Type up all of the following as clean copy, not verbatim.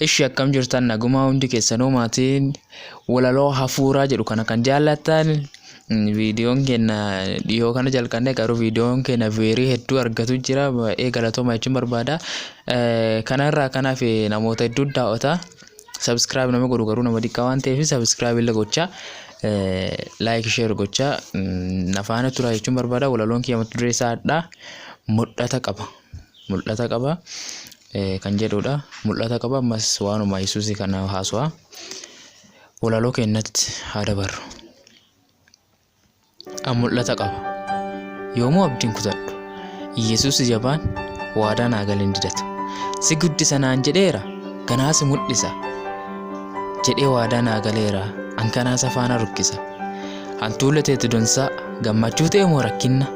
Ishi akkam jirtan nagumaa hundi keessanuu maatiin walaloo hafuuraa jedhu kana kan jaallattan viidiyoon keenya dhiyoo kana jalqabne garuu viidiyoon keenya veerii hedduu argatu jira baay'ee galatooma jechuun barbaada. Kanarraa kanaaf namoota hedduu daawwata subscribe nama godhu garuu nama xiqqaa waan ta'eef subscribe illee gochaa like share gochaa nafaana tura jechuun barbaada. Walaloon kiyya mata duree isaadha mul'ata qaba kan jedhudha. Mul'ata qaba ammas waanuma Yesuus kana haasawaa walaloo keenyatti haa dabarru. Mul'ata qaba yoomuu abdiin kutadhu Yesuus jabaan waadaa naa galeen didatu si guddisa naan jedheera ganaa si mul'isa jedhee waadaa naa galeera ankanaa safaana rukkisa hantuulla teetu donsaa gammachuu ta'e moo rakkinna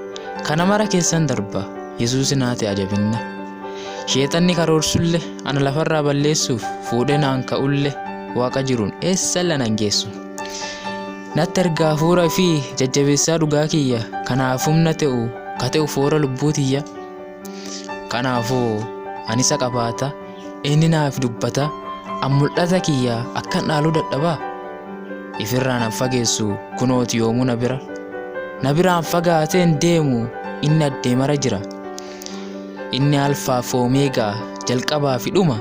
kana mara keessan darba Yesuus naate ajabinna sheexanni karoorsullee ana lafarraa balleessuuf fuudhee naan ka'ullee waaqa jiruun eessa lanan geessu natti ergaa hafuura fi jajjabeessaa dhugaa kiyya kanaaf humna ta'u foora lubbuu tiyya kanaafuu ani isa qabaata inni naaf dubbata an mul'ata kiyya akkan dhaaluu dadhabaa ifirraa nan fageessu kunooti yoomuu na biraan fagaateen deemu inni addeemara jira inni alfaa fi omeegaa jalqabaa fi dhuma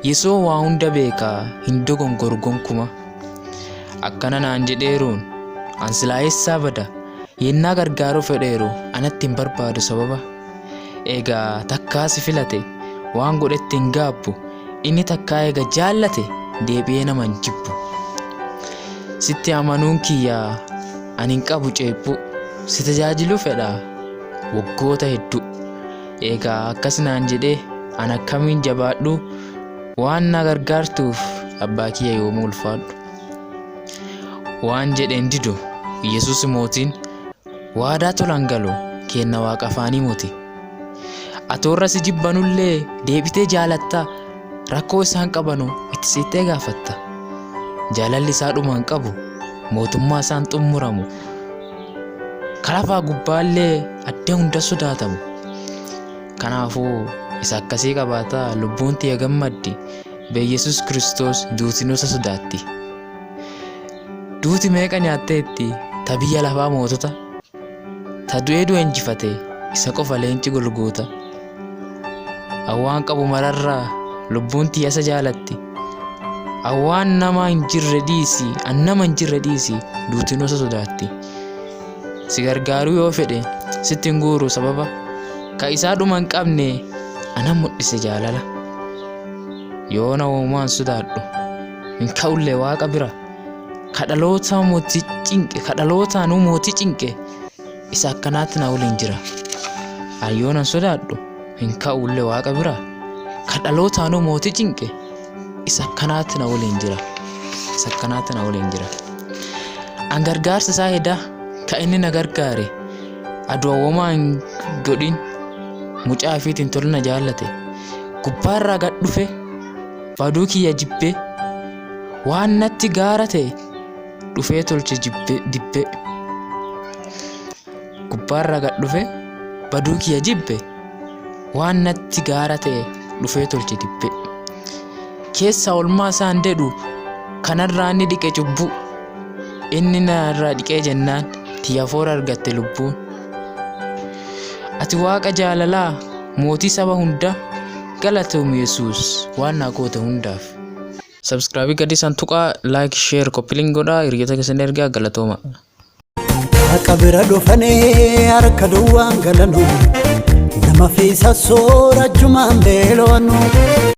Yesuus waa hunda beekaa hin dogongoru gonkumaa akkana naan jedheeruun an silaayeessaa bada yennaa gargaaruu fedheeru anatti hin barbaadu sababa eegaa takkaa si filate waan godhetti hin gaabbu inni takkaa eega jaallate deebi'ee nama hin jibbu sitti amanuun kiyyaa ani hin qabu ceebbu si tajaajiluu fedhaa waggoota hedduu eegaa akkas naan jedhee an akkamiin jabaadhu waan na gargaartuuf abbaa kiyya yoomuu ulfaadhu waan jedheen didu Yesuus mootiin waadaa tolan galu kenna waaqa afaanii mooti atoorra si jibbanullee deebitee jaalatta rakkoo isaan qabanu itti sittee gaafatta jaalalli isaa dhuma hin qabu mootummaa isaan xummuramu kalafaa gubbaallee addee hunda sodaatamu kanaafuu isa akkasii qabaata lubbuun tiyya gammaddi bee Yesuus Kiristoos duutinoota sodaatti duuti meeqa nyaatteetti ta biyya lafaa mootota ta du'ee injifate isa qofa leenci golgoota awwaan qabu mararraa lubbuun tiyya isa jaalatti awwaan nama hin jirre dhiisi an nama hin jirre dhiisi duutinoota sodaatti si gargaaruu yoo fedhe sitti hin guuru sababa ka isaa dhuma hin qabne ana mul'ise jaalala yoo na uumaan sodaadhu hin ka'ullee waaqa bira kadhalootaan mootii cinqe isa akkanaatti na waliin jira ayyoon an sodaadhu hin ka'ullee waaqa bira kadhalootaan mootii cinqe isa akkanaatti na waliin jira an gargaarsa isaa hedaa ka inni na gargaare aduwwamaa hin godhin mucaa fiitiin tolna jaallate gubbaarraa gad dhufe baduu kiyya jibbee waan natti gaara ta'e dhufee tolche dibbee gubbaarraa gad dhufe baduu kiyya jibbe waan natti gaara ta'e dhufee tolche dibbee keessa olmaa isaan dedhu kanarraa inni dhiqe cubbuu inni narraa dhiqee jennaan tiyya foora argatte lubbuun ati waaqa jaalalaa mootii saba hunda galatoom Yesuus waan naa goote hundaaf. Subscribe gadi santuqa like share copying godha hiriyata keessan ergaa galatooma. Akka bira dhufanii harka duwwaan galanu nama fiisa soora jumaan beelowanu.